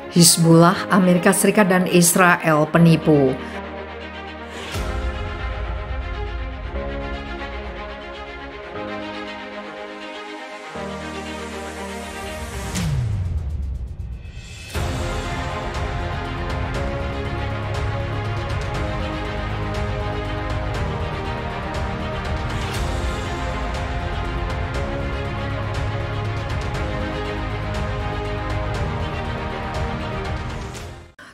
Hizbullah, Amerika Serikat dan Israel penipu.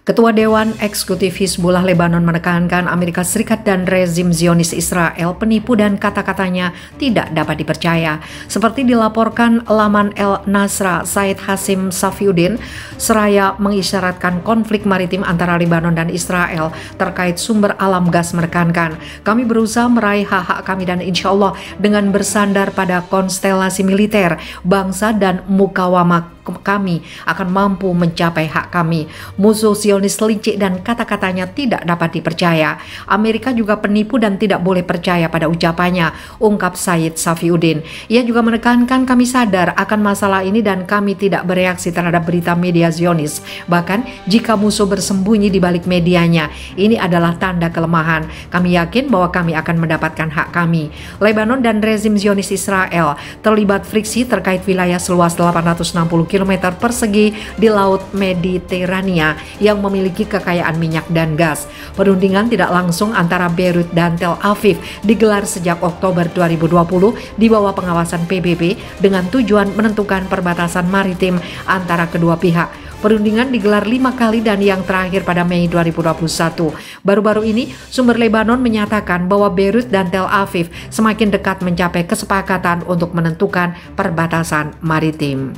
Ketua Dewan Eksekutif Hizbullah Lebanon menekankan Amerika Serikat dan rezim Zionis Israel penipu dan kata-katanya tidak dapat dipercaya. Seperti dilaporkan laman El Nasra, Said Hasim Safiuddin seraya mengisyaratkan konflik maritim antara Lebanon dan Israel terkait sumber alam gas menekankan, kami berusaha meraih hak-hak kami dan insya Allah dengan bersandar pada konstelasi militer, bangsa dan mukawamah kami akan mampu mencapai hak kami. Musuh Zionis licik dan kata-katanya tidak dapat dipercaya. Amerika juga penipu dan tidak boleh percaya pada ucapannya, ungkap Said Safiuddin. Ia juga menekankan kami sadar akan masalah ini dan kami tidak bereaksi terhadap berita media Zionis. Bahkan jika musuh bersembunyi di balik medianya, ini adalah tanda kelemahan. Kami yakin bahwa kami akan mendapatkan hak kami. Lebanon dan rezim Zionis Israel terlibat friksi terkait wilayah seluas 860 km persegi di Laut Mediterania yang memiliki kekayaan minyak dan gas. Perundingan tidak langsung antara Beirut dan Tel Aviv digelar sejak Oktober 2020 di bawah pengawasan PBB dengan tujuan menentukan perbatasan maritim antara kedua pihak. Perundingan digelar 5 kali dan yang terakhir pada Mei 2021. Baru-baru ini, sumber Lebanon menyatakan bahwa Beirut dan Tel Aviv semakin dekat mencapai kesepakatan untuk menentukan perbatasan maritim.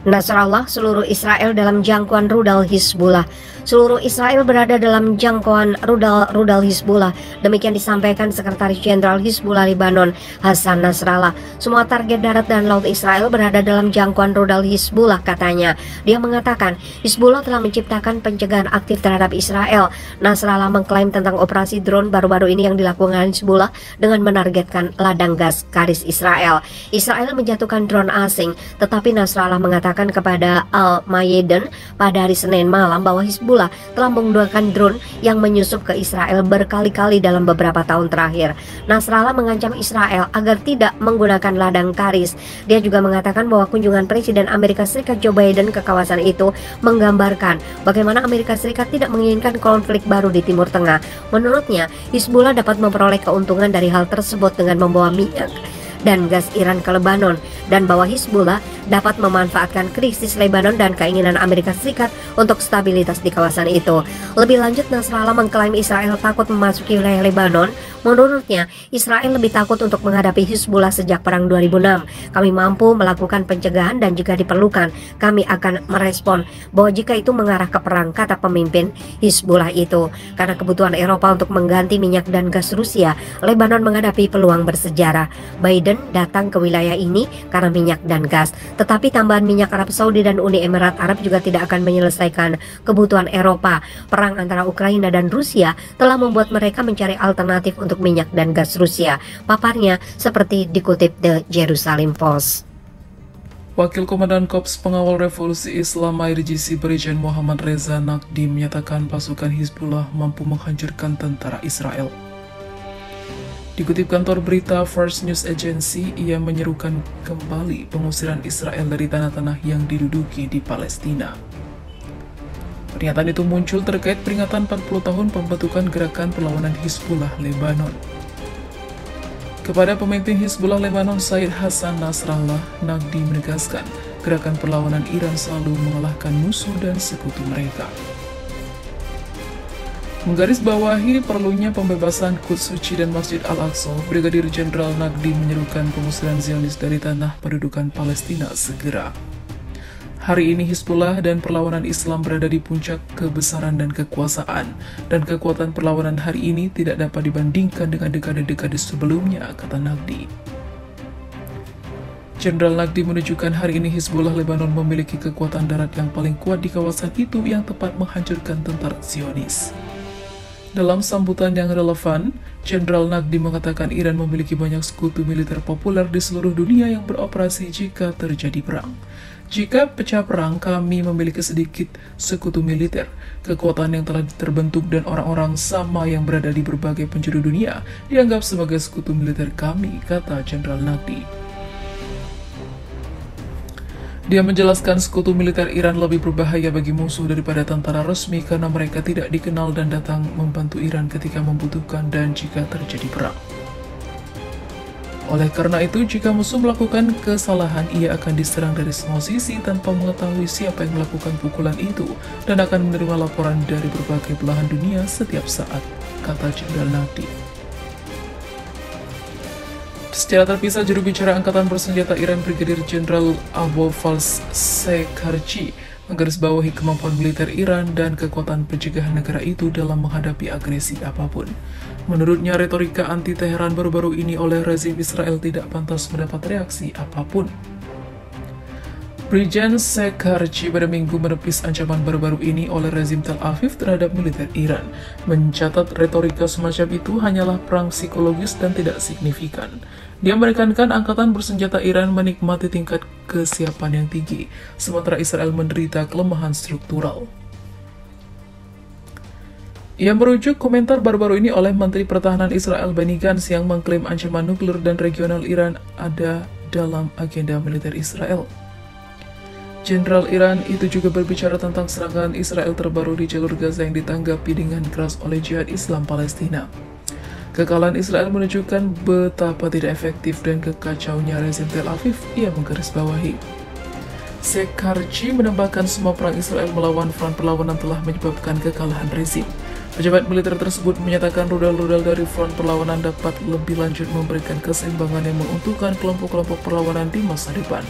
Nasrallah, seluruh Israel dalam jangkauan rudal Hizbullah. Seluruh Israel berada dalam jangkauan rudal Hizbullah. Demikian disampaikan Sekretaris Jenderal Hizbullah Lebanon, Hassan Nasrallah. Semua target darat dan laut Israel berada dalam jangkauan rudal Hizbullah, katanya. Dia mengatakan Hizbullah telah menciptakan pencegahan aktif terhadap Israel. Nasrallah mengklaim tentang operasi drone baru-baru ini yang dilakukan Hizbullah dengan menargetkan ladang gas Karis Israel. Israel menjatuhkan drone asing, tetapi Nasrallah mengatakan kepada Al-Mayadin pada hari Senin malam bahwa Hizbullah telah menggunakan drone yang menyusup ke Israel berkali-kali dalam beberapa tahun terakhir. Nasrallah mengancam Israel agar tidak menggunakan ladang Karis. Dia juga mengatakan bahwa kunjungan Presiden Amerika Serikat Joe Biden ke kawasan itu menggambarkan bagaimana Amerika Serikat tidak menginginkan konflik baru di Timur Tengah. Menurutnya, Hizbullah dapat memperoleh keuntungan dari hal tersebut dengan membawa minyak dan gas Iran ke Lebanon, dan bahwa Hizbullah dapat memanfaatkan krisis Lebanon dan keinginan Amerika Serikat untuk stabilitas di kawasan itu. Lebih lanjut, Nasrallah mengklaim Israel takut memasuki wilayah Lebanon. Menurutnya, Israel lebih takut untuk menghadapi Hizbullah sejak Perang 2006. Kami mampu melakukan pencegahan dan jika diperlukan, kami akan merespon bahwa jika itu mengarah ke perang, kata pemimpin Hizbullah itu. Karena kebutuhan Eropa untuk mengganti minyak dan gas Rusia, Lebanon menghadapi peluang bersejarah. Biden datang ke wilayah ini karena minyak dan gas. Tetapi tambahan minyak Arab Saudi dan Uni Emirat Arab juga tidak akan menyelesaikan kebutuhan Eropa. Perang antara Ukraina dan Rusia telah membuat mereka mencari alternatif untuk minyak dan gas Rusia. Paparnya seperti dikutip The Jerusalem Post. Wakil Komandan Korps Pengawal Revolusi Islam IRGC Brigjen Muhammad Reza Naqdi menyatakan pasukan Hizbullah mampu menghancurkan tentara Israel. Dikutip kantor berita First News Agency, ia menyerukan kembali pengusiran Israel dari tanah-tanah yang diduduki di Palestina. Pernyataan itu muncul terkait peringatan 40 tahun pembentukan gerakan perlawanan Hizbullah Lebanon. Kepada pemimpin Hizbullah Lebanon Said Hassan Nasrallah, Naqdi menegaskan gerakan perlawanan Iran selalu mengalahkan musuh dan sekutu mereka. Menggarisbawahi perlunya pembebasan Quds Suci dan Masjid Al-Aqsa, Brigadir Jenderal Naqdi menyerukan pengusiran Zionis dari tanah pendudukan Palestina segera. Hari ini Hizbullah dan perlawanan Islam berada di puncak kebesaran dan kekuasaan, dan kekuatan perlawanan hari ini tidak dapat dibandingkan dengan dekade-dekade sebelumnya, kata Naqdi. Jenderal Naqdi menunjukkan hari ini Hizbullah Lebanon memiliki kekuatan darat yang paling kuat di kawasan itu yang tepat menghancurkan tentara Zionis. Dalam sambutan yang relevan, Jenderal Naqdi mengatakan Iran memiliki banyak sekutu militer populer di seluruh dunia yang beroperasi jika terjadi perang. Jika pecah perang, kami memiliki sedikit sekutu militer, kekuatan yang telah terbentuk dan orang-orang sama yang berada di berbagai penjuru dunia dianggap sebagai sekutu militer kami, kata Jenderal Naqvi. Dia menjelaskan sekutu militer Iran lebih berbahaya bagi musuh daripada tentara resmi karena mereka tidak dikenal dan datang membantu Iran ketika membutuhkan dan jika terjadi perang. Oleh karena itu, jika musuh melakukan kesalahan, ia akan diserang dari semua sisi tanpa mengetahui siapa yang melakukan pukulan itu dan akan menerima laporan dari berbagai belahan dunia setiap saat, kata Jenderal Naqvi. Secara terpisah, juru bicara Angkatan Bersenjata Iran Brigadir Jenderal Abolfazl Shekarchi menggarisbawahi kemampuan militer Iran dan kekuatan pencegahan negara itu dalam menghadapi agresi apapun. Menurutnya, retorika anti-Teheran baru-baru ini oleh rezim Israel tidak pantas mendapat reaksi apapun. Brigjen Shekarchi pada Minggu menepis ancaman baru-baru ini oleh rezim Tel Aviv terhadap militer Iran, mencatat retorika semacam itu hanyalah perang psikologis dan tidak signifikan. Dia menekankan Angkatan Bersenjata Iran menikmati tingkat kesiapan yang tinggi, sementara Israel menderita kelemahan struktural. Ia merujuk komentar baru-baru ini oleh Menteri Pertahanan Israel Benny Gantz yang mengklaim ancaman nuklir dan regional Iran ada dalam agenda militer Israel. Jenderal Iran itu juga berbicara tentang serangan Israel terbaru di jalur Gaza yang ditanggapi dengan keras oleh Jihad Islam Palestina. Kekalahan Israel menunjukkan betapa tidak efektif dan kekacaunya rezim Tel Aviv, ia menggarisbawahi. Shekarchi menambahkan semua perang Israel melawan front perlawanan telah menyebabkan kekalahan rezim. Pejabat militer tersebut menyatakan rudal-rudal dari front perlawanan dapat lebih lanjut memberikan keseimbangan yang menguntungkan kelompok-kelompok perlawanan di masa depan.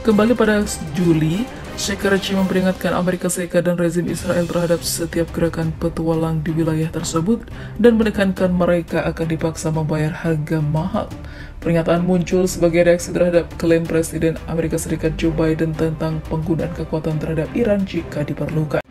Kembali pada Juli, Shekarchi memperingatkan Amerika Serikat dan rezim Israel terhadap setiap gerakan petualang di wilayah tersebut dan menekankan mereka akan dipaksa membayar harga mahal. Pernyataan muncul sebagai reaksi terhadap klaim Presiden Amerika Serikat Joe Biden tentang penggunaan kekuatan terhadap Iran jika diperlukan.